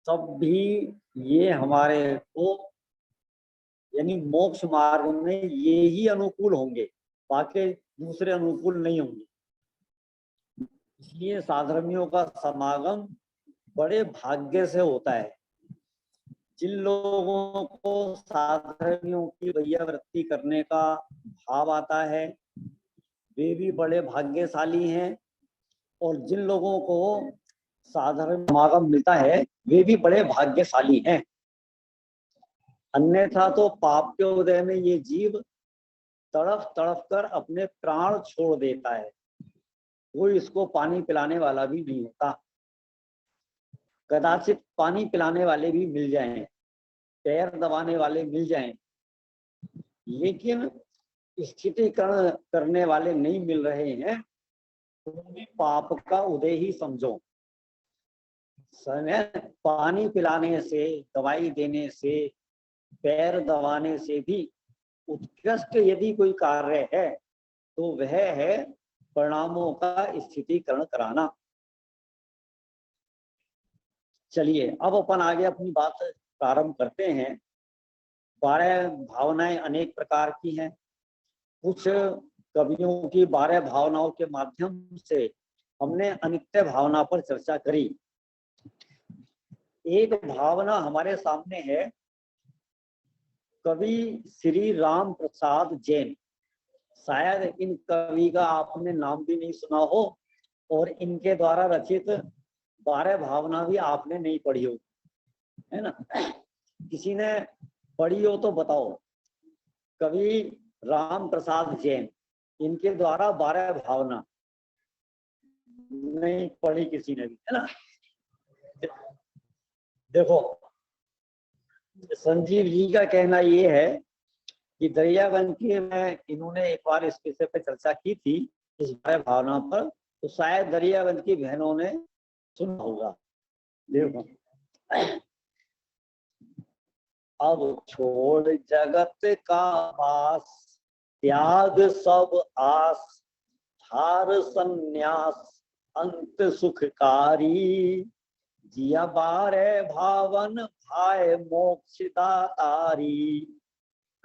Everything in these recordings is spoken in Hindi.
तब भी ये हमारे को यानी मोक्ष मार्ग में ये ही अनुकूल होंगे, बाकी दूसरे अनुकूल नहीं होंगे। इसलिए साधर्मियों का समागम बड़े भाग्य से होता है। जिन लोगों को साधर्मियों की वैयावृत्ति करने का भाव आता है वे भी बड़े भाग्यशाली हैं, और जिन लोगों को साधारण समागम मिलता है वे भी बड़े भाग्यशाली हैं। अन्यथा तो पाप के उदय में ये जीव तड़फ तड़फ कर अपने प्राण छोड़ देता है, कोई इसको पानी पिलाने वाला भी नहीं होता। कदाचित पानी पिलाने वाले भी मिल जाएं, पैर दबाने वाले मिल जाएं, लेकिन स्थितिकरण करने वाले नहीं मिल रहे हैं, तो भी पाप का उदय ही समझो। समय पानी पिलाने से, दवाई देने से, पैर दबाने से भी उत्कृष्ट यदि कोई कार्य है तो वह है परिणामों का स्थितिकरण कराना। चलिए अब अपन आगे अपनी बात प्रारंभ करते हैं। 12 भावनाएं अनेक प्रकार की हैं। कुछ कवियों की 12 भावनाओं के माध्यम से हमने अनित्य भावना पर चर्चा करी। एक भावना हमारे सामने है, कवि श्री राम प्रसाद जैन। शायद इन कवि का आपने नाम भी नहीं सुना हो और इनके द्वारा रचित 12 भावना भी आपने नहीं पढ़ी हो, है ना? किसी ने पढ़ी हो तो बताओ। कवि राम प्रसाद जैन, इनके द्वारा 12 भावना नहीं पढ़ी किसी ने भी, है ना? देखो, संजीव जी का कहना ये है कि दरियाबंद में इन्होंने एक बार इस विषय पर चर्चा की थी, इस 12 भावना पर, तो शायद दरियाबंद की बहनों ने सुना होगा। देखो, अब छोड़ जगत का वास, त्याग सब आस, हार संन्यास अंत सुखकारी, जिया 12 भावन भाय मोक्ष दातारी।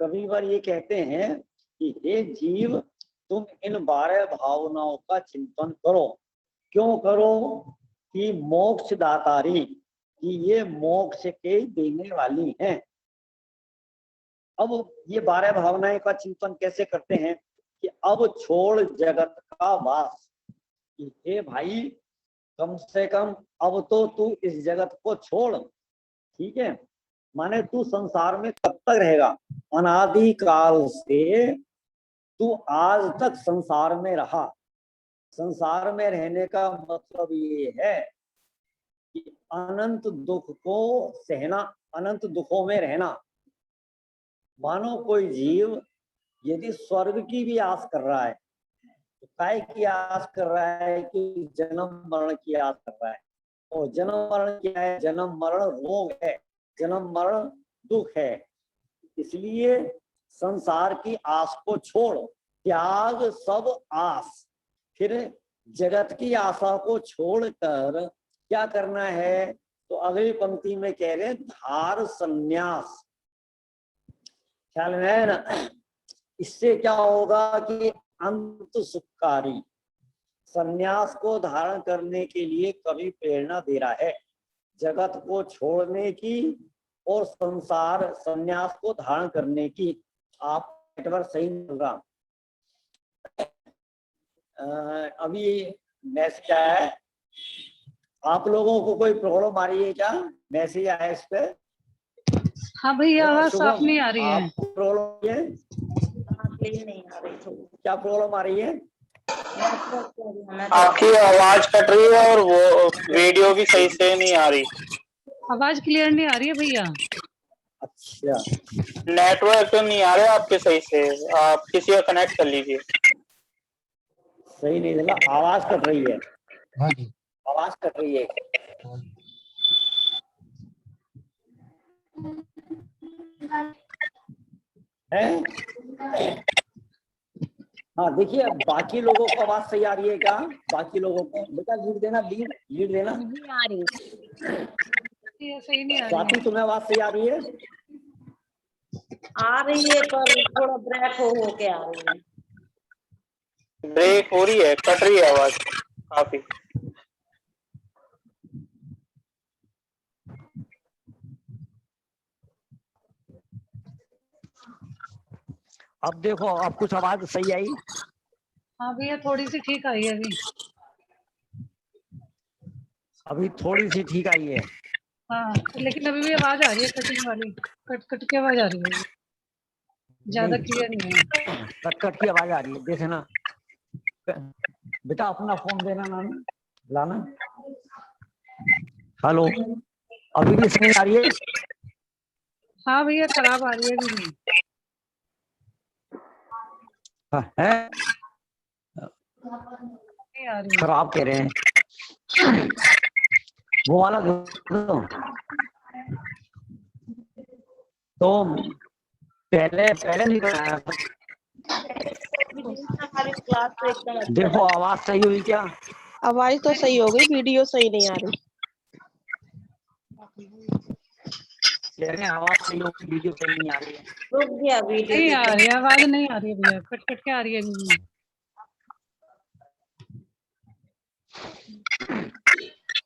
कभी बार ये कहते हैं कि हे जीव, तुम इन 12 भावनाओं का चिंतन करो। क्यों करो? कि मोक्ष दातारी, कि ये मोक्ष के देने वाली हैं। अब ये 12 भावनाएं का चिंतन कैसे करते हैं कि अब छोड़ जगत का वास, कि हे भाई कम से कम अब तो तू इस जगत को छोड़, ठीक है? माने तू संसार में कब तक रहेगा? अनादि काल से तू आज तक संसार में रहा। संसार में रहने का मतलब ये है कि अनंत दुख को सहना, अनंत दुखों में रहना। मानो कोई जीव यदि स्वर्ग की भी आस कर रहा है, तो काय की आस कर रहा है? कि जन्म मरण की आस कर रहा है। और जन्म मरण क्या है? जन्म मरण रोग है, जन्म मरण दुख है। इसलिए संसार की आस को छोड़, त्याग सब आस। फिर जगत की आशा को छोड़कर क्या करना है? तो अगली पंक्ति में कह रहे धार संन्यास। ख्याल में है ना? इससे क्या होगा कि अंत सुखकारी। संन्यास को धारण करने के लिए कवि प्रेरणा दे रहा है, जगत को छोड़ने की और संसार संन्यास को धारण करने की। आप नेटवर्क सही मिल रहा? अभी मैसेज आया है, आप लोगों को कोई प्रॉब्लम आ रही है क्या? मैसेज आया इस पे? हाँ भैया, आवाज साफ नहीं आ रही है। आपको प्रॉब्लम है? नहीं आ रही। क्या प्रॉब्लम आ रही है? आपकी आवाज कट रही है और वो वीडियो भी सही से नहीं आ रही। आवाज क्लियर नहीं आ रही है भैया। अच्छा, नेटवर्क तो नहीं आ रहे आपके सही से, आप किसी का कनेक्ट कर लीजिए। सही नहीं चला, आवाज कट रही है। हाँ जी, आवाज कट रही है। हाँ देखिए, बाकी लोगों को आवाज सही आ रही है क्या? बाकी लोगों को बेटा लीड देना, लीड देना। नहीं आ रही। ये सही नहीं आ रही स्वाति है। तुम्हें आवाज सही आ रही है? आ रही है पर थोड़ा ब्रेक हो के आ रही है। ब्रेक हो रही है, कट रही है आवाज काफी। अब देखो, अब कुछ आवाज सही आई? हाँ भैया थोड़ी सी ठीक आई है अभी। अभी थोड़ी सी ठीक आई है। हाँ लेकिन अभी भी आवाज आ रही है कटिंग वाली, कट कट के आवाज आ रही है, ज्यादा नहीं, क्लियर नहीं है। कट कट की आवाज आ रही है, देखना बेटा, अपना फोन देना नानी, लाना। हेलो, अभी भी सही आ रही है? हाँ भैया खराब आ रही है अभी भी। हाँ, है नहीं आ रही है। खराब कह रहे हैं, वो वाला दो। तो पहले पहले नहीं बनाया था। हमारी क्लास तो एकदम अच्छा देखो लगा। आवाज सही हुई क्या? आवाज तो सही हो गई, वीडियो सही नहीं आ रही। कह रहे हैं आवाज सही होगी, वीडियो सही नहीं आ रही है। रुक गया वीडियो नहीं आ देखो। रही है, आवाज नहीं आ रही है भैया, कट कट के आ रही है अभी भी।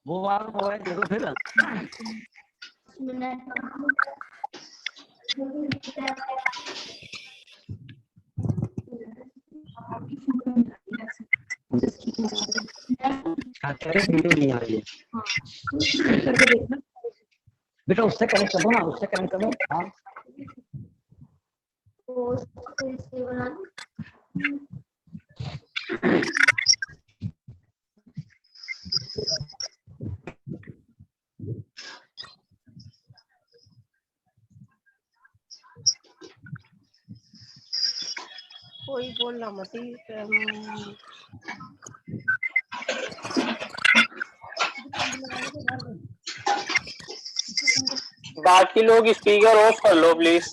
वो वाला मोबाइल दे दो फिर। हाँ, कह रहे वीडियो नहीं आ रही है। बेटा उससे कनेक्ट कर दो ना, उससे कनेक्ट कर दो। हाँ कोई बोलना मत ही, बाकी लोग स्पीकर ऑफ कर लो प्लीज।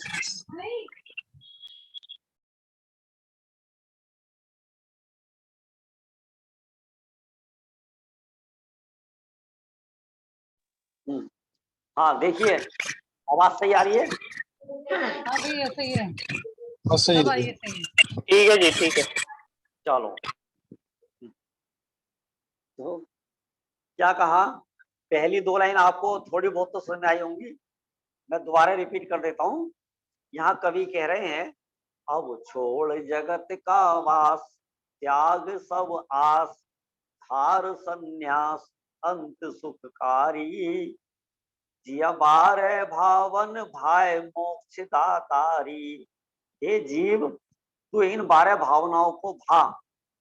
हाँ, देखिए आवाज सही आ रही है? हाँ भैया सही है, सही अब आई है। है सही। ठीक है जी, ठीक है। चलो, तो क्या कहा? पहली दो लाइन आपको थोड़ी बहुत तो समझ में आई होंगी, मैं दोबारा रिपीट कर देता हूँ। यहाँ कवि कह रहे हैं, अब छोड़ जगत का वास, त्याग सब आस, हार संन्यास अंत सुखकारी, जिया बार भावन भाई मोक्ष दातारी। हे जीव, तू इन 12 भावनाओं को भा,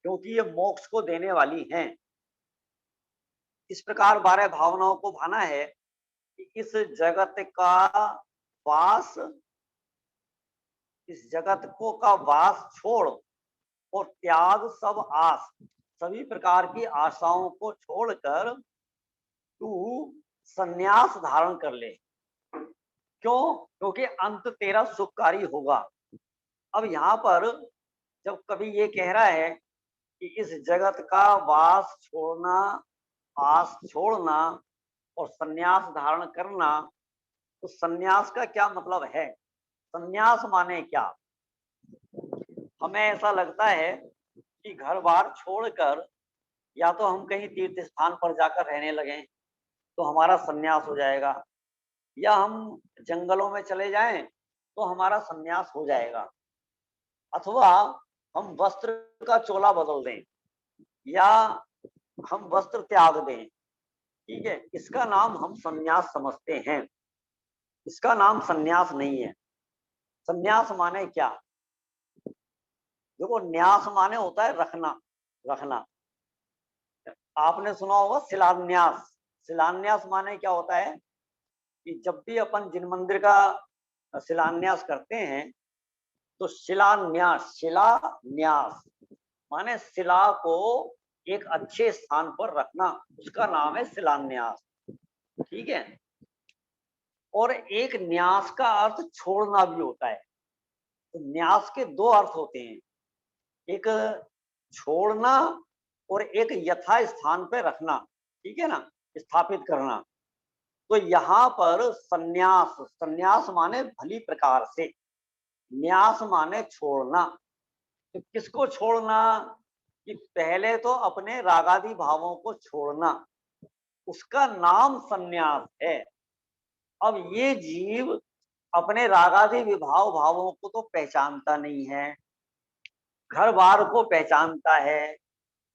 क्योंकि ये मोक्ष को देने वाली हैं। इस प्रकार 12 भावनाओं को भाना है कि इस जगत का वास, इस जगत को का वास छोड़ और त्याग सब आस, सभी प्रकार की आशाओं को छोड़कर तू संन्यास धारण कर ले। क्यों? क्योंकि अंत तेरा सुखकारी होगा। अब यहाँ पर जब कवि ये कह रहा है कि इस जगत का वास छोड़ना, आस छोड़ना और संन्यास धारण करना, तो संन्यास का क्या मतलब है? संन्यास माने क्या? हमें ऐसा लगता है कि घर बार छोड़कर या तो हम कहीं तीर्थ स्थान पर जाकर रहने लगे तो हमारा संन्यास हो जाएगा, या हम जंगलों में चले जाएं तो हमारा संन्यास हो जाएगा, अथवा हम वस्त्र का चोला बदल दें या हम वस्त्र त्याग दें। ठीक है, इसका नाम हम संन्यास समझते हैं, इसका नाम संन्यास नहीं है। संन्यास माने क्या? देखो, न्यास माने होता है रखना, रखना। आपने सुना होगा शिलान्यास। शिलान्यास माने क्या होता है कि जब भी अपन जिन मंदिर का शिलान्यास करते हैं तो शिलान्यास, शिलान्यास माने शिला को एक अच्छे स्थान पर रखना, उसका नाम है शिलान्यास। ठीक है, और एक न्यास का अर्थ छोड़ना भी होता है। तो न्यास के दो अर्थ होते हैं, एक छोड़ना और एक यथा स्थान पे रखना। ठीक है ना, स्थापित करना। तो यहाँ पर संन्यास, संन्यास माने भली प्रकार से, न्यास माने छोड़ना। तो किसको छोड़ना? कि पहले तो अपने रागादि भावों को छोड़ना, उसका नाम संन्यास है। अब ये जीव अपने रागादि विभाव भावों को तो पहचानता नहीं है, घर बार को पहचानता है,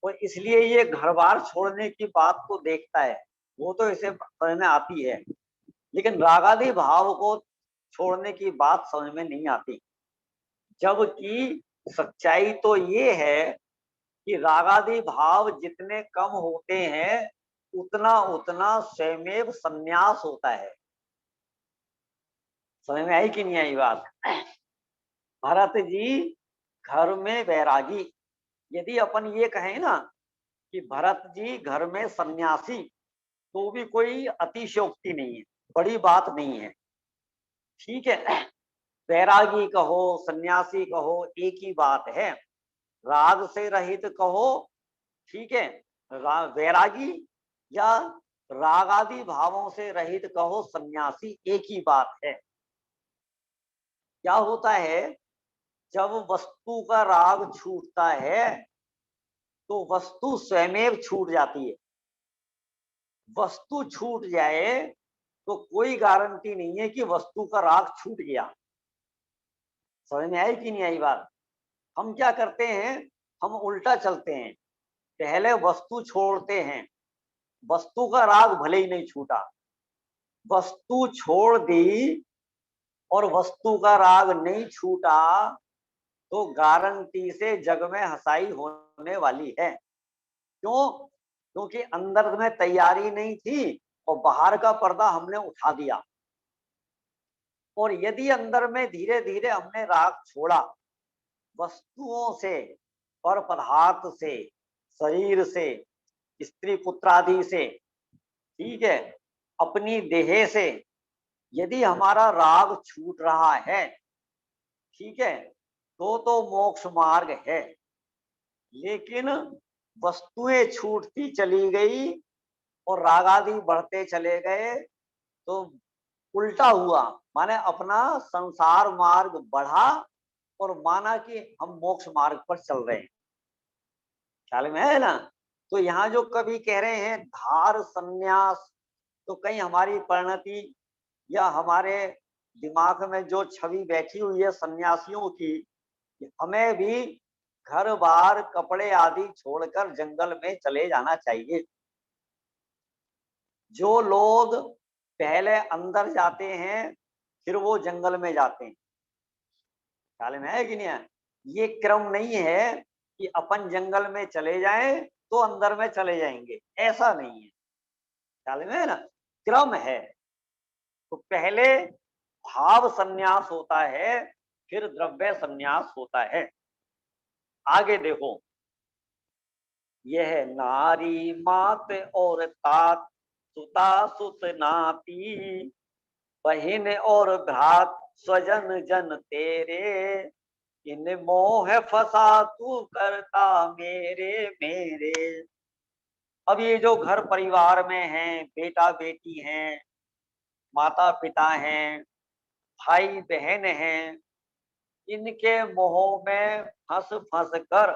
और इसलिए ये घर बार छोड़ने की बात को देखता है, वो तो इसे समझ में आती है, लेकिन रागादि भाव को छोड़ने की बात समझ में नहीं आती। जबकि सच्चाई तो ये है कि रागादि भाव जितने कम होते हैं उतना उतना स्वयमेव संन्यास होता है। समझ में आई कि नहीं आई बात? भरत जी घर में वैरागी, यदि अपन ये कहें ना कि भरत जी घर में सन्यासी, तो भी कोई अतिशयोक्ति नहीं है, बड़ी बात नहीं है, ठीक है। वैरागी कहो सन्यासी कहो एक ही बात है, राग से रहित कहो, ठीक है, वैरागी या रागादि भावों से रहित कहो सन्यासी, एक ही बात है। क्या होता है, जब वस्तु का राग छूटता है तो वस्तु स्वयमेव छूट जाती है। वस्तु छूट जाए तो कोई गारंटी नहीं है कि वस्तु का राग छूट गया। समझ में आई कि नहीं आई बात? हम क्या करते हैं, हम उल्टा चलते हैं, पहले वस्तु छोड़ते हैं, वस्तु का राग भले ही नहीं छूटा, वस्तु छोड़ दी और वस्तु का राग नहीं छूटा, तो गारंटी से जग में हंसाई होने वाली है। क्यों? क्योंकि अंदर में तैयारी नहीं थी और बाहर का पर्दा हमने उठा दिया। और यदि अंदर में धीरे धीरे हमने राग छोड़ा, वस्तुओं से और पदार्थ से, शरीर से, स्त्री पुत्रादि से, ठीक है, अपनी देह से, यदि हमारा राग छूट रहा है, ठीक है, तो मोक्ष मार्ग है। लेकिन वस्तुएं छूटती चली गई और रागादि बढ़ते चले गए, तो उल्टा हुआ, माने अपना संसार मार्ग बढ़ा और माना कि हम मोक्ष मार्ग पर चल रहे हैं। ख्याल में है ना? तो यहाँ जो कवि कह रहे हैं धार संन्यास, तो कहीं हमारी परिणति या हमारे दिमाग में जो छवि बैठी हुई है सन्यासियों की, हमें भी घर बार कपड़े आदि छोड़कर जंगल में चले जाना चाहिए। जो लोग पहले अंदर जाते हैं फिर वो जंगल में जाते हैं, ख्याल में है कि नहीं है? ये क्रम नहीं है कि अपन जंगल में चले जाएं तो अंदर में चले जाएंगे, ऐसा नहीं है। ख्याल में है ना? क्रम है। तो पहले भाव संन्यास होता है, फिर द्रव्य संन्यास होता है। आगे देखो, यह नारी मात और तात, सुता सुत नाती, बहिन और भ्रात स्वजन जन तेरे, इन मोह फसा तू करता मेरे मेरे। अब ये जो घर परिवार में हैं, बेटा बेटी हैं, माता पिता हैं, भाई बहन हैं, इनके मोह में फंस फंस कर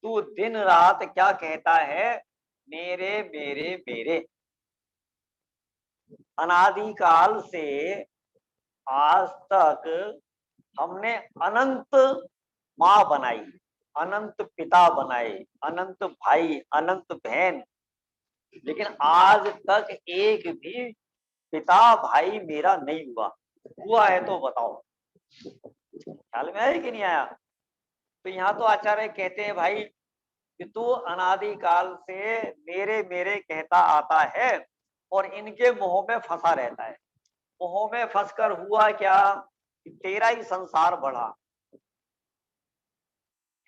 तू दिन रात क्या कहता है, मेरे मेरे मेरे। अनादिकाल से आज तक हमने अनंत माँ बनाई, अनंत पिता बनाए, अनंत भाई, अनंत बहन, लेकिन आज तक एक भी पिता भाई मेरा नहीं हुआ है तो बताओ। ख्याल में आया कि नहीं आया? तो यहाँ तो आचार्य कहते हैं भाई कि तू अनादिकाल से मेरे मेरे कहता आता है और इनके मोह में फंसा रहता है। मोह में फंसकर हुआ क्या कि तेरा ही संसार बढ़ा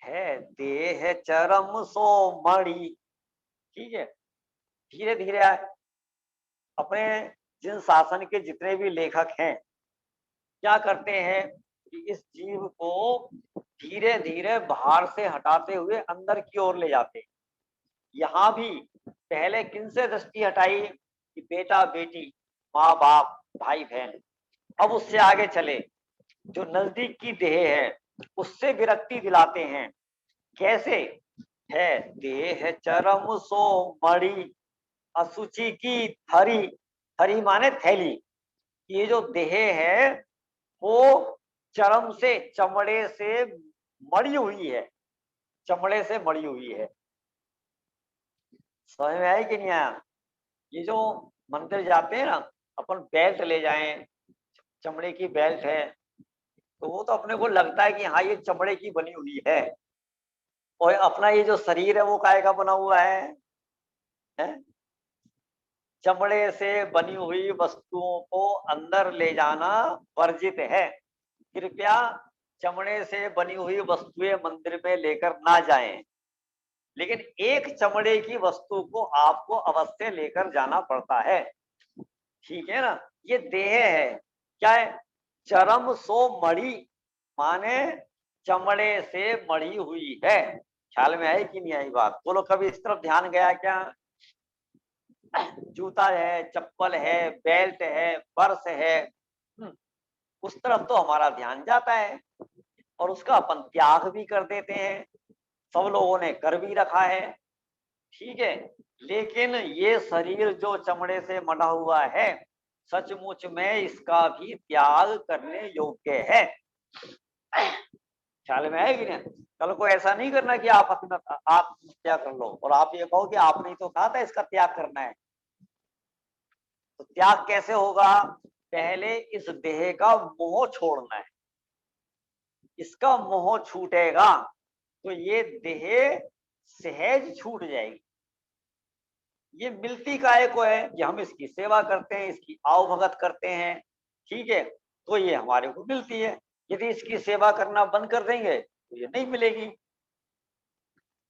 है, देह चरम सो मणि, ठीक है। धीरे धीरे अपने जिन शासन के जितने भी लेखक हैं क्या करते हैं कि इस जीव को धीरे धीरे बाहर से हटाते हुए अंदर की ओर ले जाते हैं। यहाँ भी पहले किनसे दृष्टि हटाई कि बेटा बेटी, माँ बाप, भाई बहन। अब उससे आगे चले, जो नजदीक की देह है उससे विरक्ति दिलाते हैं। कैसे है? देह चरम सो मणि, असुचि की थरी। थरी माने थैली। ये जो देह है वो चरम से, चमड़े से मड़ी हुई है, चमड़े से मड़ी हुई है। समझ में आया कि नहीं आया? ये जो मंदिर जाते हैं ना, अपन बेल्ट ले जाएं, चमड़े की बेल्ट है, तो वो तो अपने को लगता है कि हाँ ये चमड़े की बनी हुई है। और अपना ये जो शरीर है वो काहे का बना हुआ है? चमड़े से बनी हुई वस्तुओं को अंदर ले जाना वर्जित है। कृपया चमड़े से बनी हुई वस्तुएं मंदिर में लेकर ना जाएं। लेकिन एक चमड़े की वस्तु को आपको अवश्य लेकर जाना पड़ता है, ठीक है ना? ये देह है, क्या है? चरम सो मड़ी, माने चमड़े से मड़ी हुई है। ख्याल में आई कि नहीं आई बात? बोलो, कभी इस तरफ ध्यान गया क्या? जूता है, चप्पल है, बेल्ट है, पर्स है, उस तरफ तो हमारा ध्यान जाता है और उसका अपन त्याग भी कर देते हैं। सब लोगों ने कर भी रखा है, ठीक है। लेकिन ये शरीर जो चमड़े से मढ़ा हुआ है, सचमुच में इसका भी त्याग करने योग्य है। ख्याल में है कि नहीं? कल को ऐसा नहीं करना कि आप अपना आप त्याग कर लो और आप ये कहो कि आपने तो कहा था इसका त्याग करना है। तो त्याग कैसे होगा? पहले इस देह का मोह छोड़ना है। इसका मोह छूटेगा तो ये देह सहज छूट जाएगी। ये मिलती काहे को है कि हम इसकी सेवा करते हैं, इसकी आओ भगत करते हैं, ठीक है, तो ये हमारे को मिलती है। यदि इसकी सेवा करना बंद कर देंगे तो ये नहीं मिलेगी।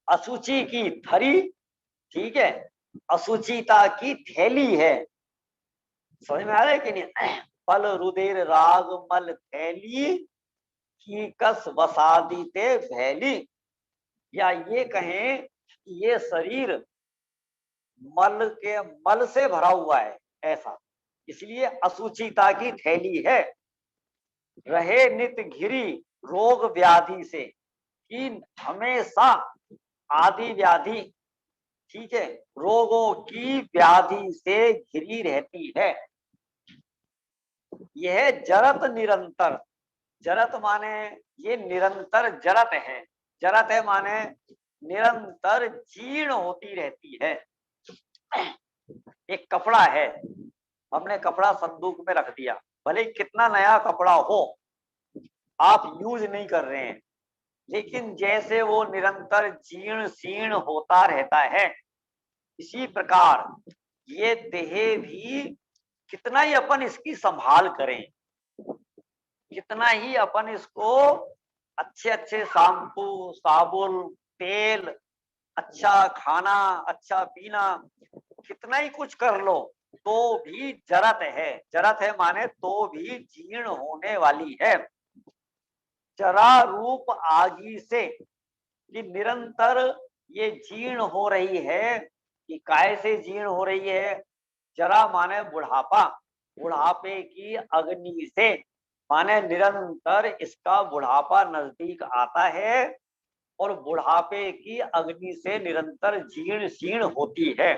असुचि की थरी, ठीक है, असुचिता की थैली है। समझ में आ रहा है कि नहीं? फल रुधिर राग मल थैली की कस वसादी ते भैली। या ये कहें कि ये शरीर मल से भरा हुआ है, ऐसा, इसलिए असुचिता की थैली है। रहे नित घिरी रोग व्याधि से, कि हमेशा आदि व्याधि, ठीक है, रोगों की व्याधि से घिरी रहती है। यह जरत निरंतर, जरत माने ये निरंतर जरत है। जरत है माने निरंतर जीर्ण होती रहती है। एक कपड़ा है, हमने कपड़ा संदूक में रख दिया, भले कितना नया कपड़ा हो, आप यूज नहीं कर रहे हैं, लेकिन जैसे वो निरंतर जीर्ण शीर्ण होता रहता है, इसी प्रकार ये देह भी कितना ही अपन इसकी संभाल करें, कितना ही अपन इसको अच्छे अच्छे शैम्पू, साबुन, तेल, अच्छा खाना, अच्छा पीना, कितना ही कुछ कर लो तो भी जरत है। जरत है माने तो भी जीर्ण होने वाली है। जरा रूप आगी से, कि निरंतर ये जीर्ण हो रही है। कि काय से जीर्ण हो रही है? जरा माने बुढ़ापा, बुढ़ापे की अग्नि से, माने निरंतर इसका बुढ़ापा नजदीक आता है और बुढ़ापे की अग्नि से निरंतर जीर्ण शीर्ण होती है।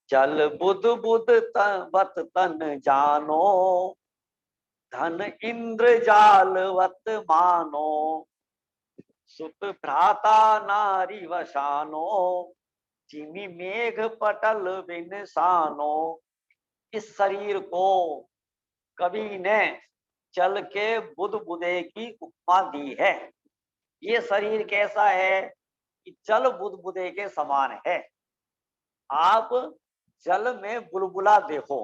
चल बुध बुध वत तन जानो, धन इंद्र जालवत मानो, सुत भ्राता नारी वशानो, जिमी मेघ पटल बिनसानो। इस शरीर को कवि ने चल के बुध बुधे की उपमा दी है। ये शरीर कैसा है कि जल बुध बुधे के समान है। आप जल में बुलबुला देखो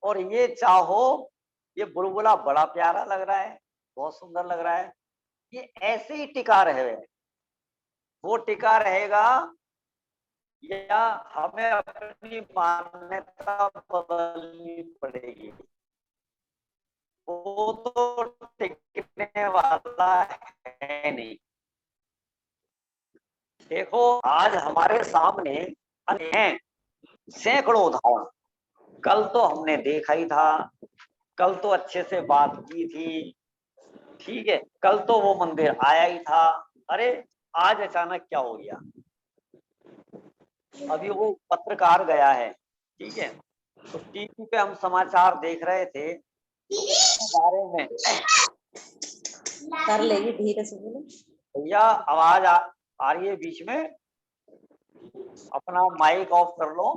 और ये चाहो, ये बुलबुला बड़ा प्यारा लग रहा है, बहुत सुंदर लग रहा है, ये ऐसे ही टिका रहे, वो टिका रहेगा या हमें अपनी मान्यता बदलनी पड़ेगी? वो तो टिकने वाला है नहीं। देखो आज हमारे सामने हैं, सैकड़ों उदाहरण। कल तो हमने देखा ही था, कल तो अच्छे से बात की थी, ठीक है, कल तो वो मंदिर आया ही था। अरे आज अचानक क्या हो गया? अभी वो पत्रकार गया है, ठीक है, तो टीवी पे हम समाचार देख रहे थे बारे में। कर लेगी, धीरे से बोलो। भैया आवाज आ रही है बीच में, अपना माइक ऑफ कर लो।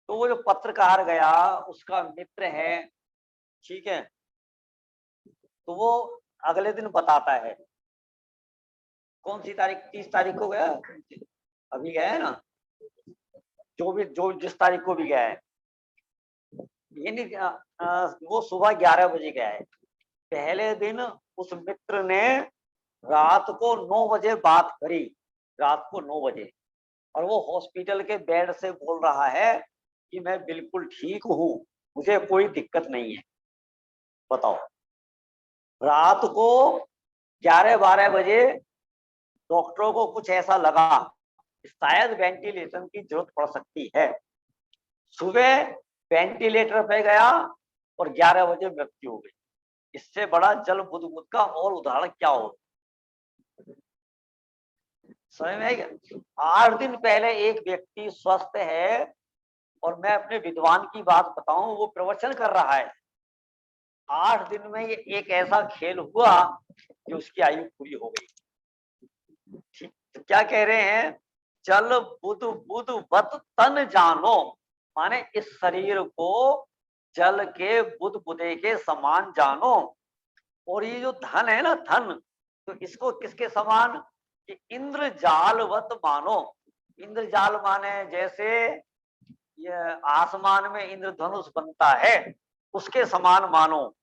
तो वो जो पत्रकार गया उसका मित्र है, ठीक है, तो वो अगले दिन बताता है। कौन सी तारीख? 30 तारीख को गया, अभी गया है ना, जो जिस तारीख को भी गया है, ये नहीं वो सुबह 11 बजे गया है। पहले दिन उस मित्र ने रात को 9 बजे बात करी, रात को 9 बजे, और वो हॉस्पिटल के बेड से बोल रहा है कि मैं बिल्कुल ठीक हूं, मुझे कोई दिक्कत नहीं है। बताओ, रात को 11-12 बजे डॉक्टरों को कुछ ऐसा लगा शायद वेंटिलेशन की जरूरत पड़ सकती है। सुबह वेंटिलेटर पे गया और 11 बजे मृत्यु हो गई। इससे बड़ा जल बुद्ध का और उदाहरण क्या हो? समझ में आएगा? 8 दिन पहले एक व्यक्ति स्वस्थ है, और मैं अपने विद्वान की बात बताऊं, वो प्रवचन कर रहा है। 8 दिन में ये एक ऐसा खेल हुआ कि उसकी आयु पूरी हो गई। ठीक, तो क्या कह रहे हैं? जल बुध बुध वत तन जानो, माने इस शरीर को जल के बुध बुधे के समान जानो। और ये जो धन है ना, धन, तो इसको किसके समान? कि इंद्रजालवत मानो। इंद्रजाल माने जैसे ये आसमान में इंद्रधनुष बनता है, उसके समान मानो।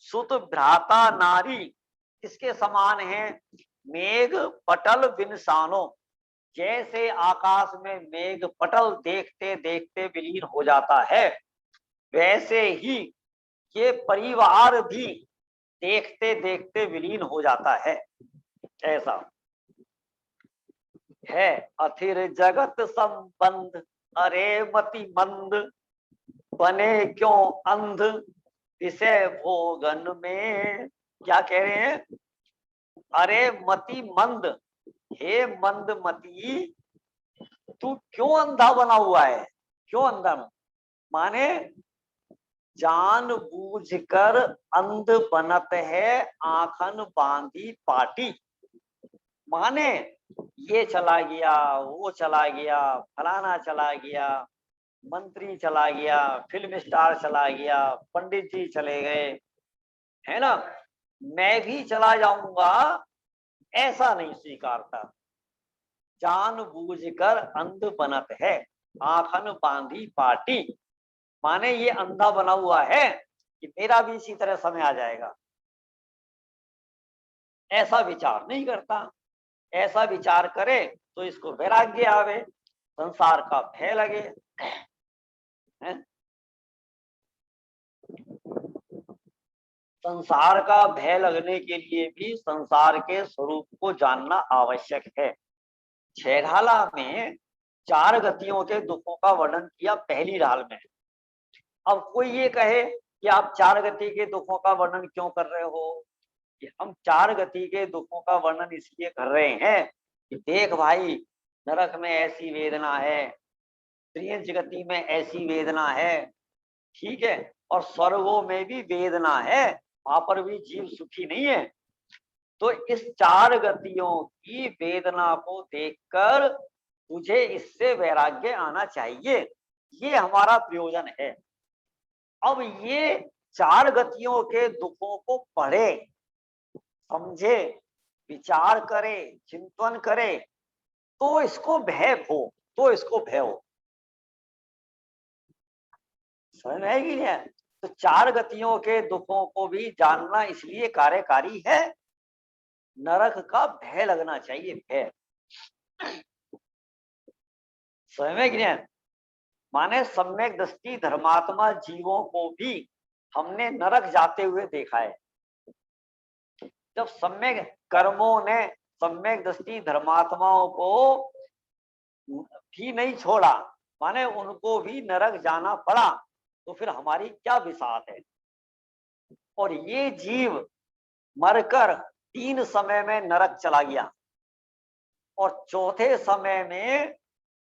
सुत भ्राता नारी किसके समान है? मेघ पटल बिनसानो। जैसे आकाश में मेघ पटल देखते देखते विलीन हो जाता है, वैसे ही ये परिवार भी देखते देखते विलीन हो जाता है। ऐसा है अथिर जगत संबंध, अरे मति मंद बने क्यों अंध विषय भोगन में। क्या कह रहे हैं? अरे मति मंद, हे मंद मती, तू क्यों अंधा बना हुआ है? क्यों अंधा? माने जानबूझकर अंध बनत है आंखन बांधी पाटी। माने ये चला गया, वो चला गया, फलाना चला गया, मंत्री चला गया, फिल्म स्टार चला गया, पंडित जी चले गए, है ना, मैं भी चला जाऊंगा, ऐसा नहीं स्वीकारता। जानबूझकर अंध बनत है आंखन बांधी पाटी। माने ये अंधा बना हुआ है कि मेरा भी इसी तरह समय आ जाएगा, ऐसा विचार नहीं करता। ऐसा विचार करे तो इसको वैराग्य आवे, संसार का भय लगे। है? संसार का भय लगने के लिए भी संसार के स्वरूप को जानना आवश्यक है। छेघाला में 4 गतियों के दुखों का वर्णन किया पहली राल में। अब कोई ये कहे कि आप 4 गति के दुखों का वर्णन क्यों कर रहे हो? कि हम 4 गति के दुखों का वर्णन इसलिए कर रहे हैं कि देख भाई, नरक में ऐसी वेदना है, त्रियंच गति में ऐसी वेदना है, ठीक है, और स्वर्गों में भी वेदना है, वहां पर भी जीव सुखी नहीं है। तो इस 4 गतियों की वेदना को देखकर तुझे इससे वैराग्य आना चाहिए, ये हमारा प्रयोजन है। अब ये 4 गतियों के दुखों को पढ़े, समझे, विचार करे, चिंतन करे, तो इसको भय हो, तो इसको भय हो। समझ में आएगी नहीं? तो 4 गतियों के दुखों को भी जानना इसलिए कार्यकारी है, नरक का भय लगना चाहिए, भय। समझ में नहीं? माने सम्यक दृष्टि धर्मात्मा जीवों को भी हमने नरक जाते हुए देखा है। जब सम्यक कर्मों ने सम्यक दृष्टि धर्मात्माओं को भी नहीं छोड़ा, माने उनको भी नरक जाना पड़ा, तो फिर हमारी क्या विसात है। और ये जीव मरकर 3 समय में नरक चला गया और चौथे समय में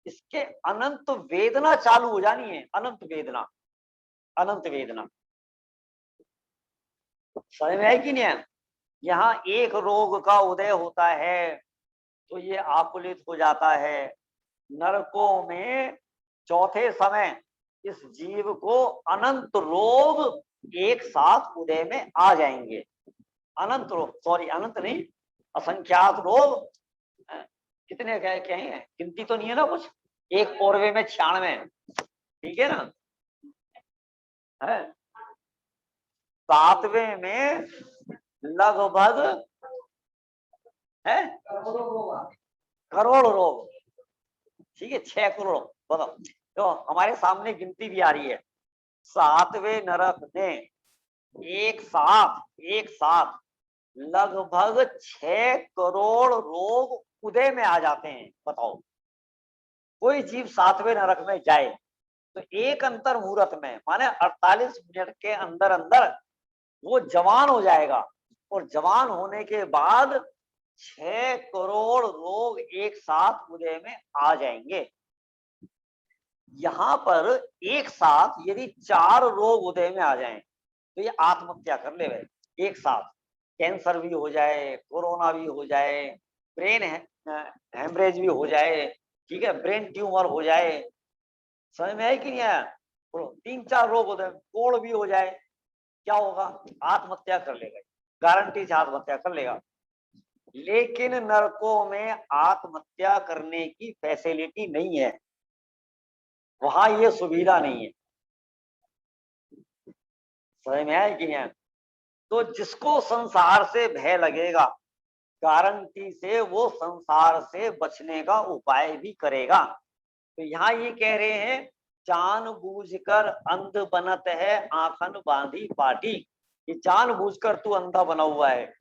इसके अनंत वेदना चालू हो जानी है। अनंत वेदना, अनंत वेदना समझ में है कि नहीं है। यहाँ एक रोग का उदय होता है तो ये आकुलित हो जाता है। नरकों में चौथे समय इस जीव को अनंत रोग एक साथ उदय में आ जाएंगे। अनंत रोग, सॉरी अनंत नहीं, असंख्यात रोग। कितने क्या हैं, गिनती तो नहीं है ना कुछ, एक पौरवे में 96, ठीक है ना है। 7वें में लगभग है करोड़ रोग, ठीक है 6 करोड़। बताओ, तो हमारे सामने गिनती भी आ रही है। 7वें नरक में एक साथ लगभग 6 करोड़ रोग उदय में आ जाते हैं। बताओ, कोई जीव 7वें नरक में जाए तो एक अंतर मुहूर्त में, माने 48 मिनट के अंदर अंदर वो जवान हो जाएगा, और जवान होने के बाद 6 करोड़ रोग एक साथ उदय में आ जाएंगे। यहाँ पर एक साथ यदि 4 रोग उदय में आ जाएं तो ये आत्महत्या कर ले। एक साथ कैंसर भी हो जाए, कोरोना भी हो जाए, ब्रेन हेमरेज भी हो जाए, ठीक है, ब्रेन ट्यूमर हो जाए, समझ में है कि नहीं है। 3-4 रोग होते हैं, कोड़ भी हो जाए, क्या होगा, आत्महत्या कर लेगा, गारंटी से आत्महत्या कर लेगा। लेकिन नरकों में आत्महत्या करने की फैसिलिटी नहीं है, वहां ये सुविधा नहीं है। समझ में है कि नहीं। तो जिसको संसार से भय लगेगा, गारंटी से वो संसार से बचने का उपाय भी करेगा। तो यहाँ ये कह रहे हैं, जानबूझकर अंध बनत है आंखन बांधी पाटी। ये जानबूझकर तू अंधा बना हुआ है।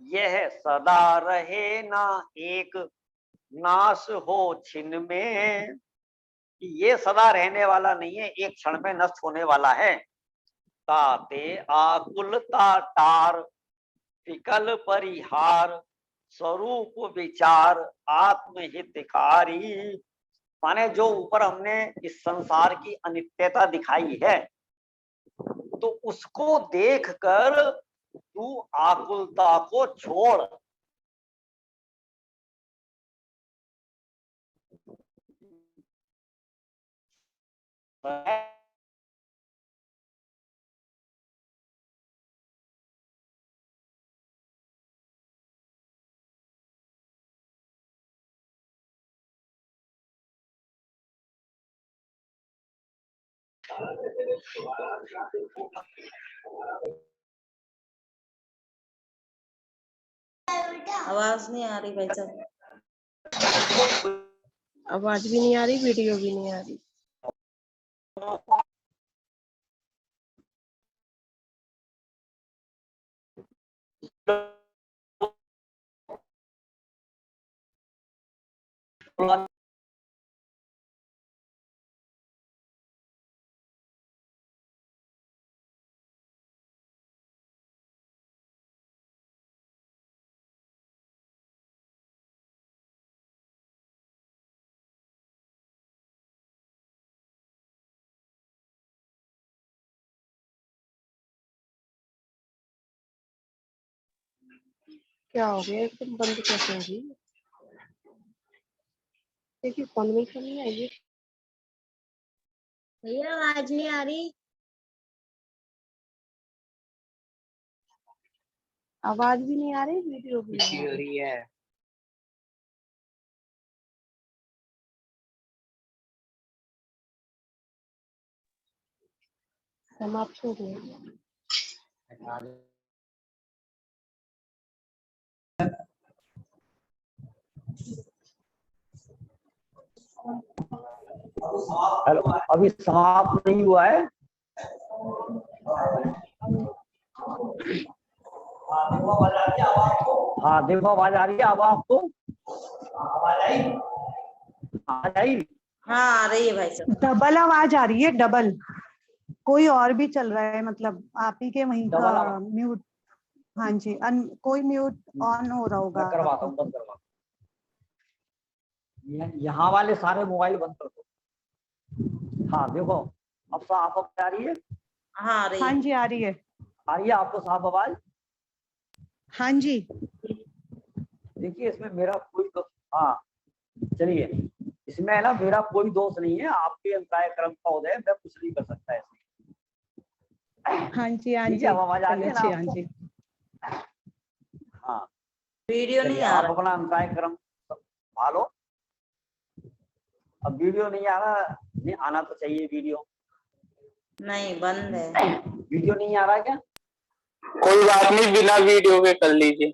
यह सदा रहे ना एक नाश हो छिन में, ये सदा रहने वाला नहीं है, एक क्षण में नष्ट होने वाला है। ताते आकुलता टार विकल परिहार स्वरूप विचार आत्महितकारी। माने जो ऊपर हमने इस संसार की अनित्यता दिखाई है, तो उसको देखकर तू आकुलता को छोड़। आवाज नहीं आ रही भाई साहब। आवाज भी नहीं आ रही, वीडियो भी नहीं आ रही। क्या हो गया, एकदम बंद कैसे होगी? देखिए फोन में क्यों नहीं आई? भैया आवाज नहीं आ रही। आवाज भी नहीं आ रही, वीडियो भी नहीं आ रही है। समाप्त हो गया। हेलो, अभी समाप्त नहीं हुआ है। हाँ देखो आवाज आ रही है, अब आपको आ रही? हाँ आ रही है भाई साहब। डबल आवाज आ रही है, डबल। कोई और भी चल रहा है, मतलब आप ही के वहीं डबल का आवाज। म्यूट। हाँ जी, कोई म्यूट ऑन हो रहा होगा मैं करवाता हूँ, बंद करवा। यहाँ वाले सारे मोबाइल बंद कर दो। हाँ देखो, अब साफ आवाज आ रही है? हाँ आ रही हाँ है। जी, आ रही है। आ रही है आपको साफ आवाज? हाँ जी। देखिए इसमें मेरा कोई हाँ चलिए, इसमें है ना मेरा कोई दोष नहीं है, आपके अंतराय कर्म का उदय, मैं कुछ नहीं कर सकता इसमें। हाँ जी, हाँ ठीक जी, है, अब आवाज आ रही है ना हाँ आपको? जी। हाँ वीडियो चलिए, नहीं आ आप रहा। अपना अंतराय कर्म संभालो। अब वीडियो नहीं आ रहा, नहीं आना तो चाहिए वीडियो। नहीं बंद है। वीडियो नहीं आ रहा है क्या? कोई बात नहीं, बिना वीडियो के कर लीजिए।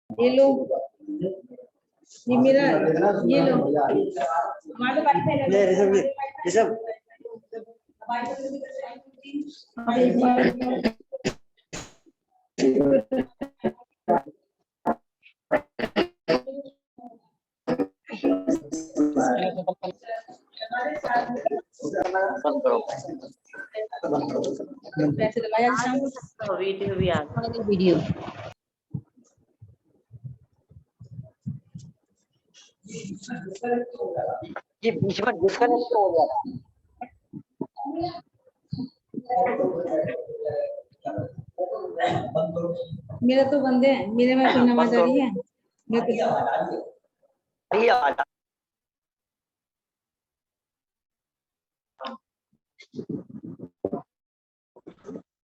ये लो, ये मेरा, ये लो हमारे पास है। ऋषभ बंद करो। पैसे लगाया शाम को तो वीडियो भी आ गया। वीडियो। ये बीच में डिस्कनेक्ट हो गया था। मेरा तो बंद है, मेरे में कोई नमाज आ रही है। मेरे को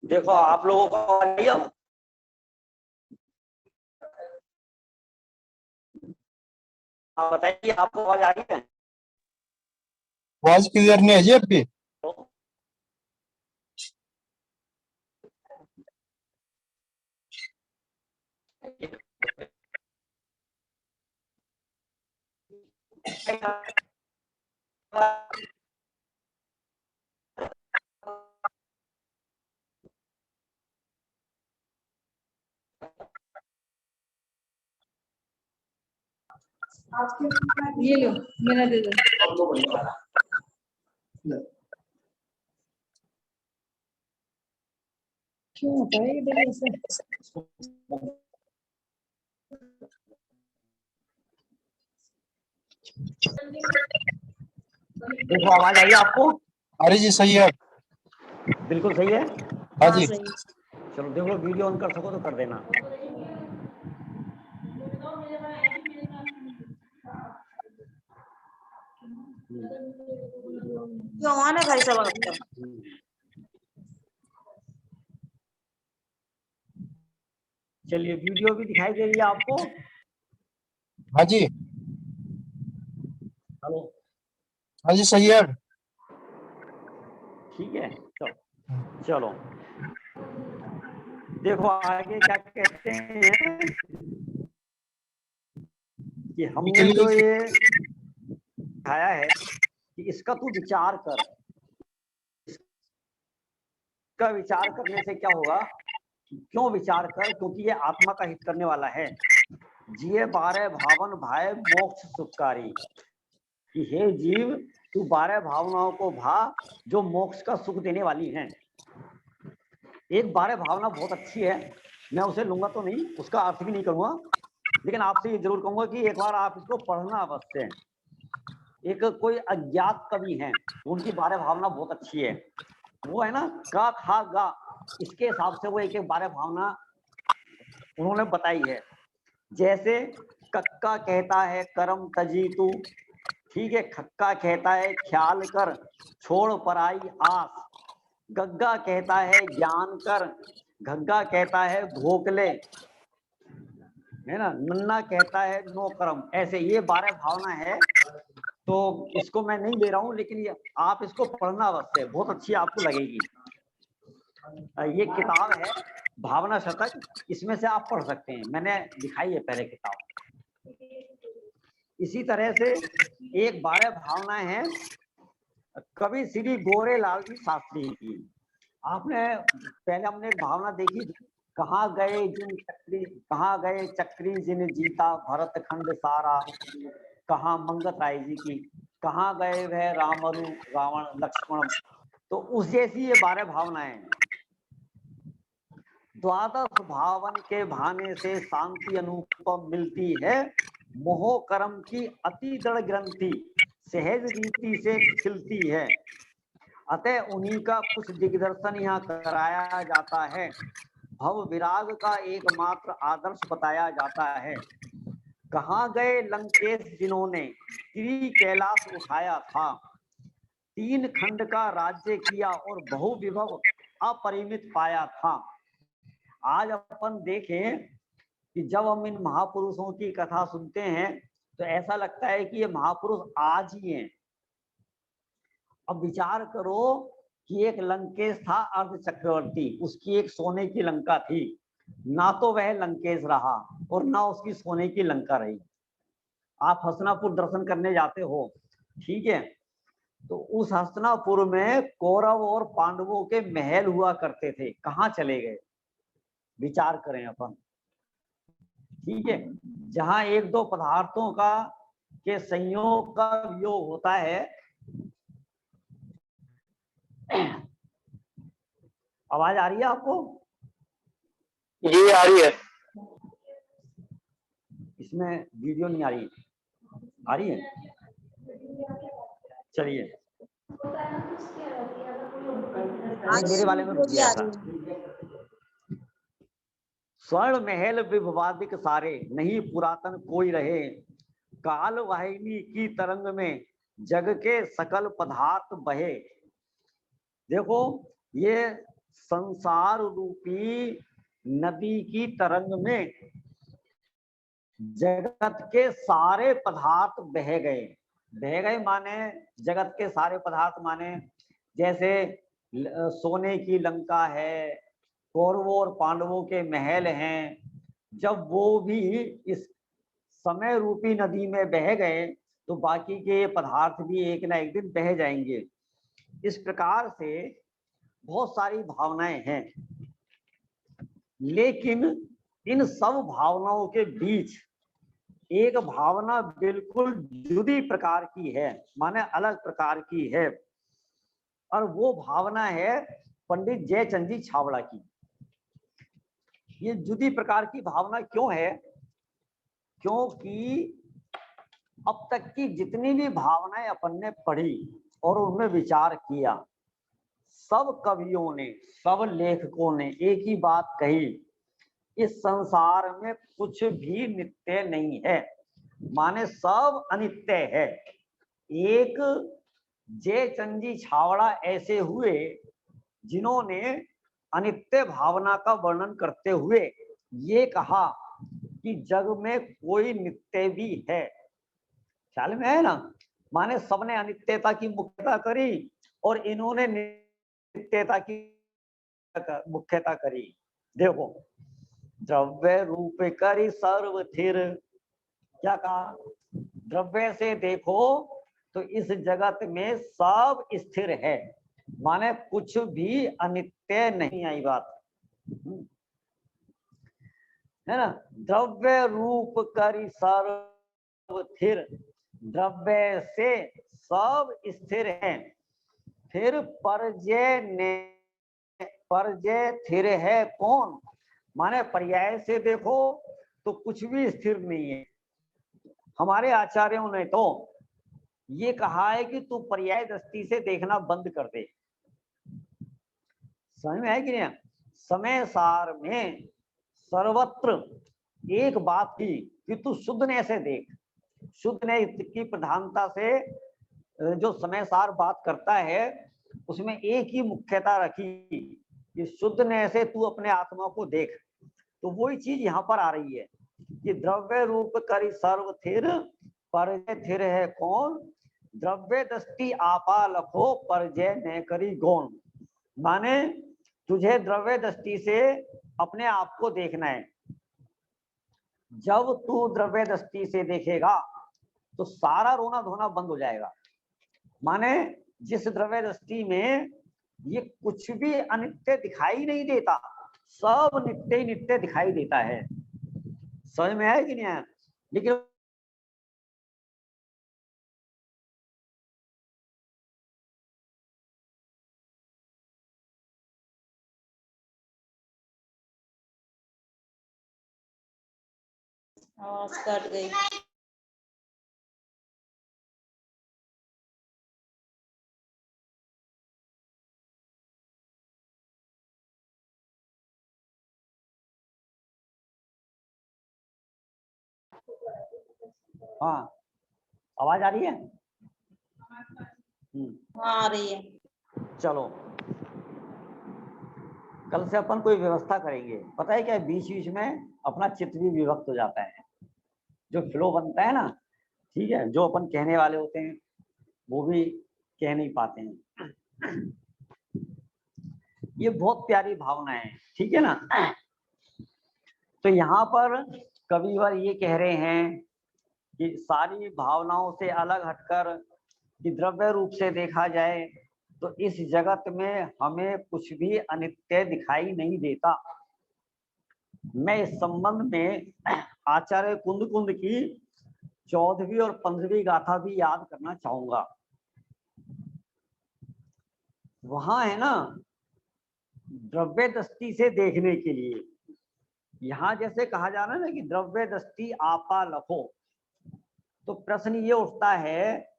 देखो आप लोगों को आवाज आ रही है अब? आप बताइए, आपको आवाज आ रही है? आवाज क्लियर नहीं है जी आपकी। ये लो, मेरा दे दो। क्यों होता है इधर ऐसे? देखो आवाज आई आपको? अरे जी सही है। बिल्कुल सही है। हाँ हाँ जी। सही। चलो देखो, वीडियो ऑन कर सको तो कर देना। क्यों ऑन है भाई साहब आपका? चलिए, वीडियो भी दिखाई दे रही है आपको? हाँ जी। हेलो, हाँ जी सही है। ठीक है। चलो देखो आगे क्या कहते हैं कि हमने जो ये दिखाया है कि इसका तू विचार कर। इसका विचार करने से क्या होगा? क्यों विचार कर? क्योंकि ये आत्मा का हित करने वाला है। जिये 12 भावन भाए मोक्ष सुखकारी, कि हे जीव तू 12 भावनाओं को भा जो मोक्ष का सुख देने वाली हैं। एक 12 भावना बहुत अच्छी है, मैं उसे लूंगा तो नहीं, उसका अर्थ भी नहीं करूंगा, लेकिन आपसे ये जरूर कहूंगा कि एक बार आप इसको पढ़ना अवश्य है। एक कोई अज्ञात कवि हैं, उनकी 12 भावना बहुत अच्छी है। वो है ना का खा गा, इसके हिसाब से वो एक 12 भावना उन्होंने बताई है। जैसे कक्का कहता है करम तजी तू, ठीक है। खक्का कहता है ख्याल कर छोड़ पराई आस। गग्गा कहता है ज्ञान कर, घग्गा कहता है भोग ले, है ना। नन्ना कहता है नो कर्म। ऐसे ये 12 भावना है। तो इसको मैं नहीं ले रहा हूं, लेकिन ये आप इसको पढ़ना अवश्य, बहुत अच्छी आपको लगेगी। ये किताब है भावना शतक, इसमें से आप पढ़ सकते हैं, मैंने दिखाई है पहले किताब। इसी तरह से एक 12 भावनाएं हैं कवि श्री गोरे लाल जी शास्त्री की। आपने पहले हमने एक भावना देखी थी कहाँ गए चक्री जिन जीता भरत खंड सारा, कहाँ मंगत राय जी की, कहाँ गए वह रामरु रावण लक्ष्मण। तो उस जैसी ये 12 भावनाएं हैं। द्वादश भावन के भाने से शांति अनुपम मिलती है, मोह कर्म की अति दृढ़ ग्रंथि सहज रीति से खिलती है। अतः उन्हीं का कुछ दिग्दर्शन यहाँ कराया जाता है। भव विराग का एकमात्र आदर्श बताया जाता है। कहाँ गए लंकेश जिन्होंने गिरी कैलाश उठाया था, 3 खंड का राज्य किया और बहु विभव अपरिमित पाया था। आज अपन देखें कि जब हम इन महापुरुषों की कथा सुनते हैं तो ऐसा लगता है कि ये महापुरुष आज ही हैं। अब विचार करो कि एक लंकेश था अर्ध चक्रवर्ती, उसकी एक सोने की लंका थी, ना तो वह लंकेश रहा और ना उसकी सोने की लंका रही। आप हस्तिनापुर दर्शन करने जाते हो, ठीक है, तो उस हस्तिनापुर में कौरव और पांडवों के महल हुआ करते थे, कहाँ चले गए? विचार करें अपन, ठीक है। जहां 1-2 पदार्थों का के संयोग का योग होता है। आवाज आ रही है आपको? जी आ रही है। इसमें वीडियो नहीं आ रही, आ रही है? चलिए मेरे वाले में रुक गया था। स्वर्ण महल विभवादिक सारे, नहीं पुरातन कोई रहे, काल वाहिनी की तरंग में जग के सकल पदार्थ बहे। देखो ये संसार रूपी नदी की तरंग में जगत के सारे पदार्थ बह गए माने जगत के सारे पदार्थ माने जैसे सोने की लंका है, कौरवों और पांडवों के महल हैं, जब वो भी इस समय रूपी नदी में बह गए तो बाकी के पदार्थ भी एक ना एक दिन बह जाएंगे। इस प्रकार से बहुत सारी भावनाएं हैं, लेकिन इन सब भावनाओं के बीच एक भावना बिल्कुल जुदी प्रकार की है, माने अलग प्रकार की है, और वो भावना है पंडित जयचंद जी छाबड़ा की। ये जुदी प्रकार की भावना क्यों है? क्योंकि अब तक की जितनी भी भावनाएं अपन ने पढ़ी और उनमें विचार किया, सब कवियों ने, सब लेखकों ने एक ही बात कही, इस संसार में कुछ भी नित्य नहीं है, माने सब अनित्य है। एक जयचंद जी छाबड़ा ऐसे हुए जिन्होंने अनित्य भावना का वर्णन करते हुए ये कहा कि जग में कोई नित्य भी है। ख्याल में है ना? माने सबने अनित्यता की मुख्यता करी और इन्होंने नित्यता की मुख्यता करी। देखो, द्रव्य रूप करी सर्व थिर, क्या कहा? द्रव्य से देखो तो इस जगत में सब स्थिर है, माने कुछ भी अनित्य नहीं। आई बात है ना? द्रव्य रूप करी सर्व थिर, द्रव्य से सब स्थिर है। फिर परजय थिर है कौन? माने पर्याय से देखो तो कुछ भी स्थिर नहीं है। हमारे आचार्यों ने तो ये कहा है कि तू पर्याय दृष्टि से देखना बंद कर दे। समझ में है कि नहीं? समय सार में सर्वत्र एक बात थी कि तू शुद्धने से देख। शुद्धने की प्रधानता से जो समय सार बात करता है उसमें एक ही मुख्यता रखी कि शुद्धने से तू अपने आत्मा को देख। तो वही चीज यहाँ पर आ रही है कि द्रव्य रूप करी सर्व थिर, परजय थिर है कौन? द्रव्य दृष्टि आपा लखो, परजय न करी गौण। माने तुझे द्रव्य दृष्टि से अपने आप को देखना है। जब तू द्रव्य दृष्टि से देखेगा तो सारा रोना धोना बंद हो जाएगा। माने जिस द्रव्य दृष्टि में ये कुछ भी अनित्य दिखाई नहीं देता, सब नित्य ही नित्य दिखाई देता है। समझ में आया कि नहीं आया? लेकिन आवाज कट गई। हाँ, आवाज आ रही है? हाँ आ रही है। चलो, कल से अपन कोई व्यवस्था करेंगे। पता है क्या, बीच बीच में अपना चित्त भी विभक्त हो जाता है, जो फ्लो बनता है ना, ठीक है, जो अपन कहने वाले होते हैं वो भी कह नहीं पाते हैं। ये बहुत प्यारी भावना है, ठीक है ना। तो यहाँ पर कविवर ये कह रहे हैं कि सारी भावनाओं से अलग हटकर कि द्रव्य रूप से देखा जाए तो इस जगत में हमें कुछ भी अनित्य दिखाई नहीं देता। मैं इस संबंध में आचार्य कुंद कुंद की 14वीं और 15वीं गाथा भी याद करना चाहूंगा। वहां है ना, द्रव्य दृष्टि से देखने के लिए, यहाँ जैसे कहा जा रहा है ना कि द्रव्य दृष्टि आपा लखो, तो प्रश्न ये उठता है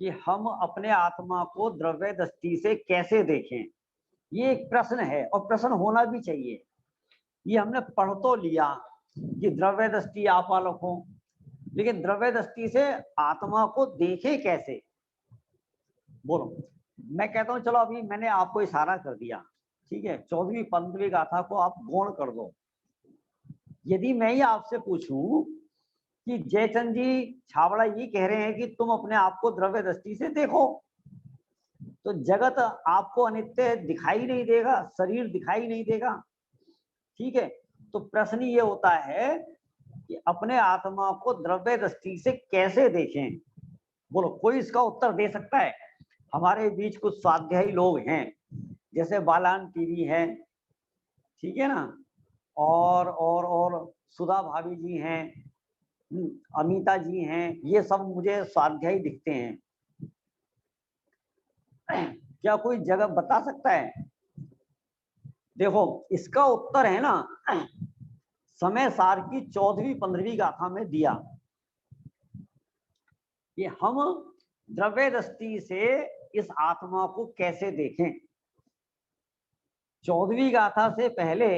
कि हम अपने आत्मा को द्रव्य दृष्टि से कैसे देखें। ये एक प्रश्न है और प्रश्न होना भी चाहिए। ये हमने पढ़ तो लिया कि द्रव्य दृष्टि आपा लखो, लेकिन द्रव्य दृष्टि से आत्मा को देखे कैसे? बोलो। मैं कहता हूँ चलो अभी मैंने आपको इशारा कर दिया, ठीक है, 14वीं 15वीं गाथा को आप गौण कर दो। यदि मैं ही आपसे पूछूं कि जयचंद जी छाबड़ा ये कह रहे हैं कि तुम अपने आप को द्रव्य दृष्टि से देखो, तो जगत आपको अनित्य दिखाई नहीं देगा, शरीर दिखाई नहीं देगा, ठीक है। तो प्रश्न ये होता है कि अपने आत्मा को द्रव्य दृष्टि से कैसे देखें? बोलो, कोई इसका उत्तर दे सकता है? हमारे बीच कुछ स्वाध्यायी लोग हैं, जैसे बालान टीवी है, ठीक है ना, और सुधा भाभी जी हैं, अमिता जी हैं, ये सब मुझे स्वाध्यायी दिखते हैं। क्या कोई जगह बता सकता है? देखो, इसका उत्तर है ना, समय सार की 14वीं 15वीं गाथा में दिया कि हम द्रव्य दृष्टि से इस आत्मा को कैसे देखें। 14वीं गाथा से पहले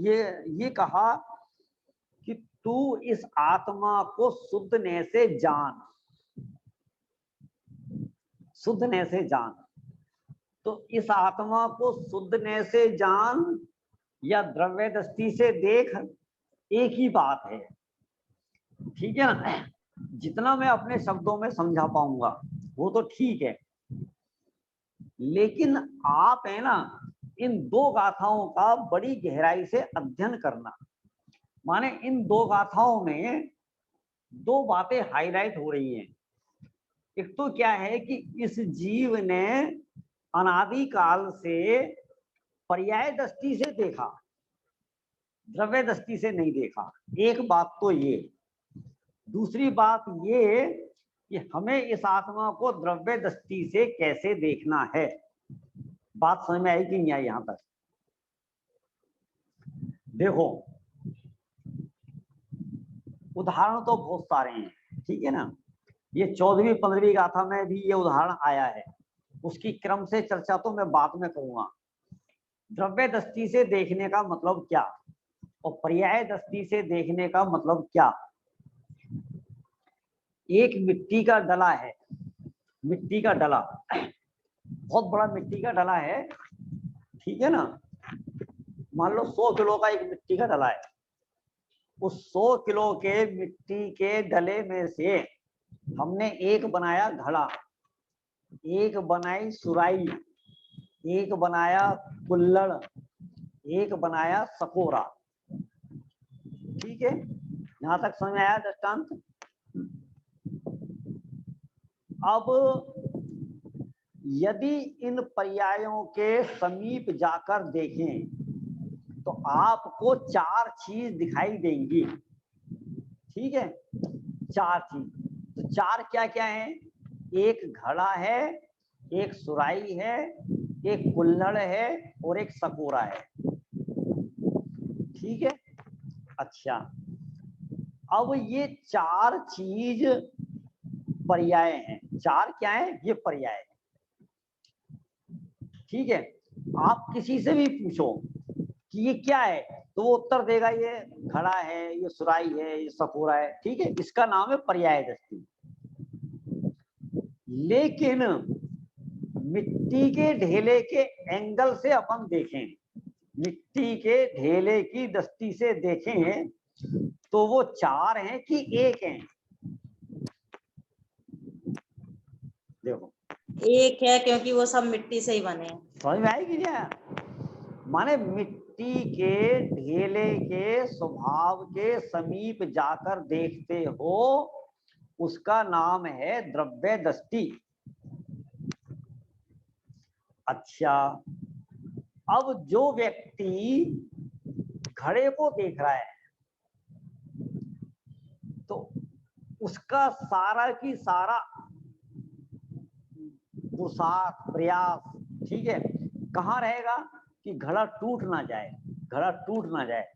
ये कहा कि तू इस आत्मा को शुद्धने से जान, शुद्धने से जान। तो इस आत्मा को शुद्धने से जान या द्रव्य दृष्टि से देख, एक ही बात है, ठीक है ना। जितना मैं अपने शब्दों में समझा पाऊंगा वो तो ठीक है, लेकिन आप है ना इन दो गाथाओं का बड़ी गहराई से अध्ययन करना। माने इन दो गाथाओं में दो बातें हाईलाइट हो रही हैं। एक तो क्या है कि इस जीव ने अनादि काल से पर्याय दृष्टि से देखा, द्रव्य दृष्टि से नहीं देखा। एक बात तो ये। दूसरी बात ये कि हमें इस आत्मा को द्रव्य दृष्टि से कैसे देखना है। बात समझ में आई कि नहीं आई? यहां तक देखो, उदाहरण तो बहुत सारे हैं, ठीक है ना। ये 14वीं 15वीं गाथा में भी ये उदाहरण आया है, उसकी क्रम से चर्चा तो मैं बाद में करूंगा। द्रव्य दृष्टि से देखने का मतलब क्या और पर्याय दृष्टि से देखने का मतलब क्या। एक मिट्टी का डला है, मिट्टी का डला, बहुत बड़ा मिट्टी का डला है, ठीक है ना। मान लो 100 किलो का एक मिट्टी का डला है। उस 100 किलो के मिट्टी के डले में से हमने एक बनाया घड़ा, एक बनाई सुराई, एक बनाया कुल्हड़, एक बनाया सकोरा, ठीक है। यहां तक समझ में आया दृष्टांत? अब यदि इन पर्यायों के समीप जाकर देखें तो आपको 4 चीज दिखाई देंगी, ठीक है, 4 चीज। तो 4 क्या क्या है? एक घड़ा है, एक सुराही है, एक कुल्हड़ है और एक सकोरा है, ठीक है। अच्छा, अब ये 4 चीज पर्याय हैं। 4 क्या है? ये पर्याय है, ठीक है। आप किसी से भी पूछो कि ये क्या है, तो वो उत्तर देगा ये घड़ा है, ये सुराही है, ये सकोरा है, ठीक है। इसका नाम है पर्याय दृष्टि। लेकिन मिट्टी के ढेले के एंगल से अपन देखें, मिट्टी के ढेले की दृष्टि से देखें, तो वो 4 हैं कि 1 हैं? देखो, एक है, क्योंकि वो सब मिट्टी से ही बने हैं। समझ में आएगी क्या? माने मिट्टी के ढेले के स्वभाव के समीप जाकर देखते हो, उसका नाम है द्रव्य दृष्टि। अच्छा, अब जो व्यक्ति घड़े को देख रहा है, तो उसका सारा की सारा पुरुषार्थ, प्रयास, ठीक है, कहाँ रहेगा कि घड़ा टूट ना जाए, घड़ा टूट ना जाए।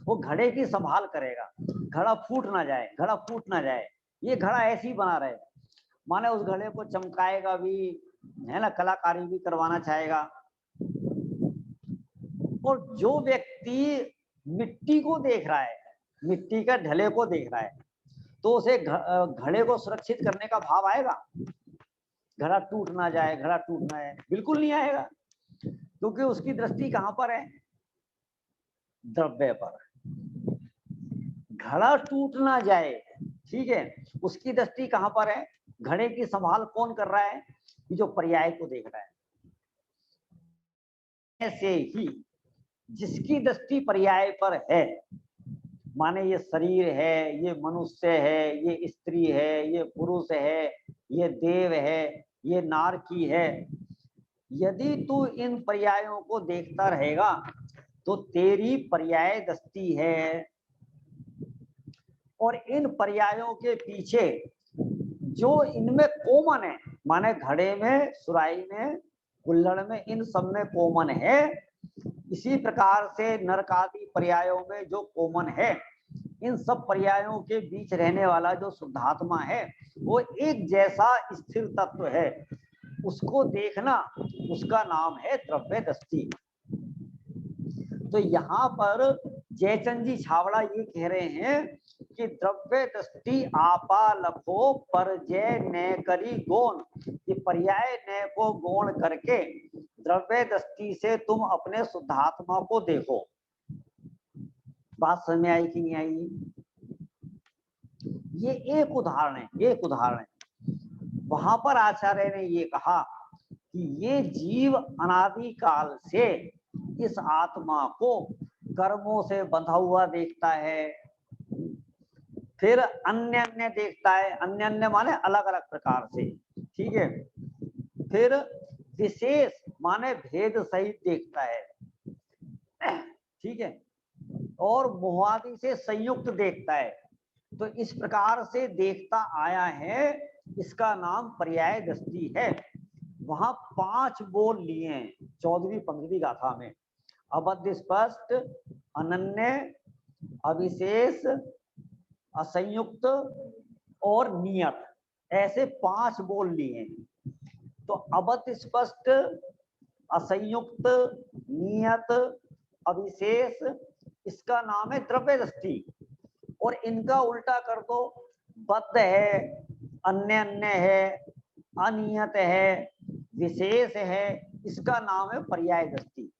वो घड़े की संभाल करेगा, घड़ा फूट ना जाए, घड़ा फूट ना जाए, ये घड़ा ऐसे ही बना रहे। माने उस घड़े को चमकाएगा भी, है ना, कलाकारी भी करवाना चाहेगा। और जो व्यक्ति मिट्टी को देख रहा है, मिट्टी का ढले को देख रहा है, तो उसे घड़े को सुरक्षित करने का भाव आएगा? घड़ा टूट ना जाए, घड़ा टूट ना जाए, बिल्कुल नहीं आएगा, क्योंकि उसकी दृष्टि कहां पर है? द्रव्य पर। घड़ा टूट ना जाए, ठीक है, उसकी दृष्टि कहां पर है? घड़े की संभाल कौन कर रहा है? जो पर्याय को देख रहा है। ऐसे ही जिसकी दृष्टि पर्याय पर है, माने ये शरीर है, ये मनुष्य है, ये स्त्री है, ये पुरुष है, ये देव है, ये नारकी है, यदि तू इन पर्यायों को देखता रहेगा तो तेरी पर्याय दृष्टि है। और इन पर्यायों के पीछे जो इनमें कॉमन है, माने घड़े में, सुराही में, कुल्हड़ में, इन सब में कॉमन है, इसी प्रकार से नरक आदि पर्यायों में जो कॉमन है, इन सब पर्यायों के बीच रहने वाला जो शुद्धात्मा है, वो एक जैसा स्थिर तत्व है। उसको देखना, उसका नाम है द्रव्य दृष्टि। तो यहाँ पर जयचंद जी छावड़ा ये कह रहे हैं कि द्रव्य दृष्टि आपा लखो परजय न करी गौण, कि पर्याय न को गौण करके द्रव्य दृष्टि से तुम अपने शुद्धात्मा को देखो। बात समझ में आई कि नहीं आई? ये एक उदाहरण है, एक उदाहरण है। वहां पर आचार्य ने ये कहा कि ये जीव अनादि काल से इस आत्मा को कर्मों से बंधा हुआ देखता है, फिर अन्य अन्य देखता है, अन्य अन्य माने अलग अलग प्रकार से, ठीक है, फिर विशेष माने भेद सहित देखता है, ठीक है, और मोहादि से संयुक्त देखता है। तो इस प्रकार से देखता आया है, इसका नाम पर्याय दृष्टि है। वहां 5 बोल लिए हैं 14वीं 15वीं गाथा में, अबद्ध, स्पष्ट, अनन्य, अविशेष, असंयुक्त और नियत, ऐसे 5 बोल लिए हैं। तो अबद्ध, स्पष्ट, असंयुक्त, नियत, अविशेष, इसका नाम है द्रव्य दृष्टि। और इनका उल्टा कर दो, बद्ध है, अन्य अन्य है, अनियत है, विशेष है, इसका नाम है पर्याय दृष्टि।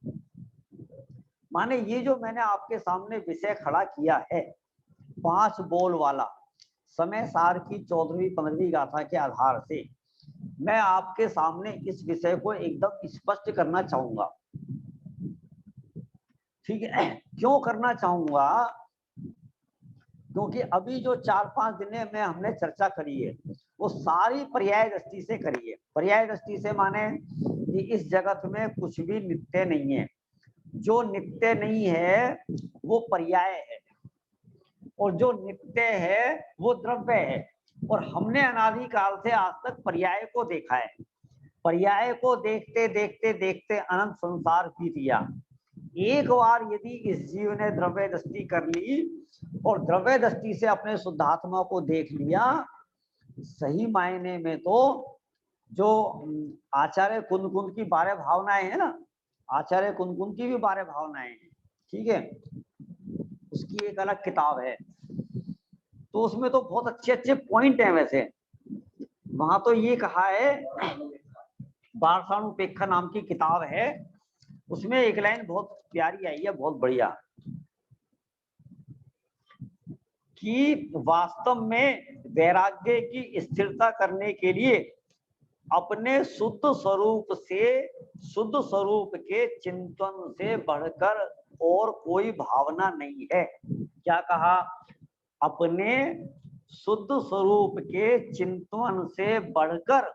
माने ये जो मैंने आपके सामने विषय खड़ा किया है 5 बोल वाला, समय सार की 14वीं 15वीं गाथा के आधार से मैं आपके सामने इस विषय को एकदम स्पष्ट करना चाहूंगा, ठीक है। क्यों करना चाहूंगा? क्योंकि अभी जो 4-5 दिन में हमने चर्चा करी है वो सारी पर्याय दृष्टि से करी है। पर्याय दृष्टि से माने कि इस जगत में कुछ भी नित्य नहीं है, जो नित्य नहीं है वो पर्याय है, और जो नित्य है वो द्रव्य है। और हमने अनादिकाल से आज तक पर्याय को देखा है। पर्याय को देखते देखते देखते अनंत संसार बीत गया। एक बार यदि इस जीव ने द्रव्य दृष्टि कर ली और द्रव्य दृष्टि से अपने शुद्धात्मा को देख लिया, सही मायने में तो जो आचार्य कुंद की 12 भावनाएं है ना, आचार्य कुंद की भी 12 भावनाएं हैं, ठीक है, उसकी एक अलग किताब है। तो उसमें तो बहुत अच्छे अच्छे पॉइंट हैं। वैसे वहां तो ये कहा है, वार्षानुपेक्षा नाम की किताब है, उसमें एक लाइन बहुत प्यारी आई है, बहुत बढ़िया, कि वास्तव में वैराग्य की स्थिरता करने के लिए अपने शुद्ध स्वरूप के चिंतन से बढ़कर और कोई भावना नहीं है। क्या कहा? अपने शुद्ध स्वरूप के चिंतन से बढ़कर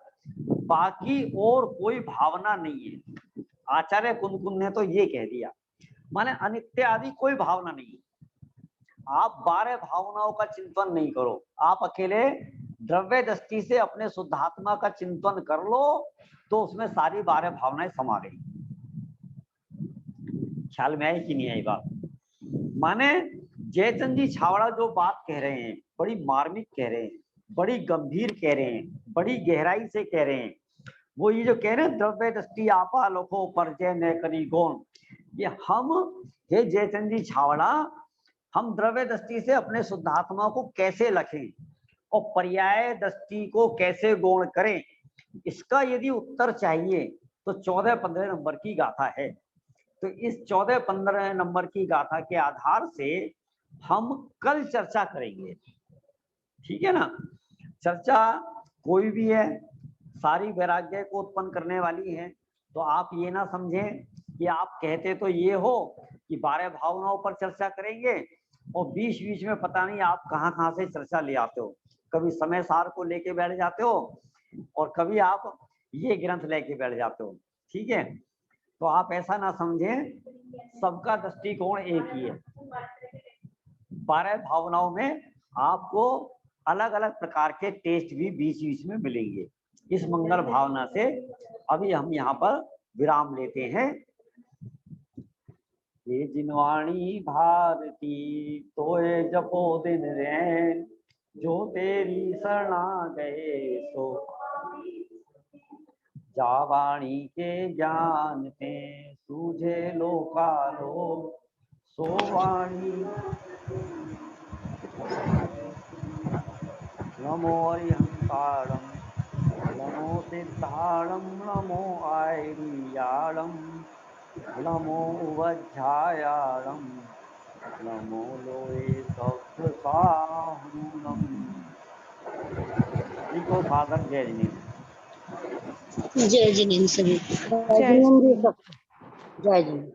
बाकी और कोई भावना नहीं है। आचार्य कुंद ने तो ये कह दिया, माने अनित्य आदि कोई भावना नहीं। आप 12 भावनाओं का चिंतन नहीं करो, आप अकेले द्रव्य दृष्टि से अपने शुद्धात्मा का चिंतन कर लो, तो उसमें सारी 12 भावनाएं समा गई। ख्याल में आई कि नहीं आई बात? माने जयचंद जी छावड़ा जो बात कह रहे हैं, बड़ी मार्मिक कह रहे हैं, बड़ी गंभीर कह रहे हैं, बड़ी गहराई से कह रहे हैं। वो ये जो कह रहे हैं, द्रव्य दृष्टि आपा लोको परिचय न करी गौण, ये हम, हे जयचंद जी छावड़ा, हम द्रव्य दृष्टि से अपने शुद्धात्मा को कैसे लखें और पर्याय दृष्टि को कैसे गौण करें, इसका यदि उत्तर चाहिए तो 14-15 नंबर की गाथा है। तो इस 14-15 नंबर की गाथा के आधार से हम कल चर्चा करेंगे, ठीक है ना। चर्चा कोई भी है, सारी वैराग्य को उत्पन्न करने वाली है। तो आप ये ना समझें कि आप कहते तो ये हो कि 12 भावनाओं पर चर्चा करेंगे और बीच बीच में पता नहीं आप कहाँ से चर्चा ले आते हो। कभी समय सार को लेके बैठ जाते हो और कभी आप ये ग्रंथ लेके बैठ जाते हो, ठीक है। तो आप ऐसा ना समझें, सबका दृष्टिकोण एक ही है। 12 भावनाओं में आपको अलग अलग प्रकार के टेस्ट भी बीच बीच में मिलेंगे। इस मंगल भावना से अभी हम यहाँ पर विराम लेते हैं। ये जिनवाणी भारती तोए जपो दिन रैन, जो तेरी शरणा गए सो जावाणी के ज्ञान ते सूझे लोकालो सो वाणी। नमो अरिहंतारम, नमो सिद्धारम, नमो आयरियारम, नमो वज्रायारम, नमो लोए सप्तसाहूनम। इको साधन जय जिनेन्द्र। जय जिनेन्द्र सभी। जय जय जिनेन्द्र।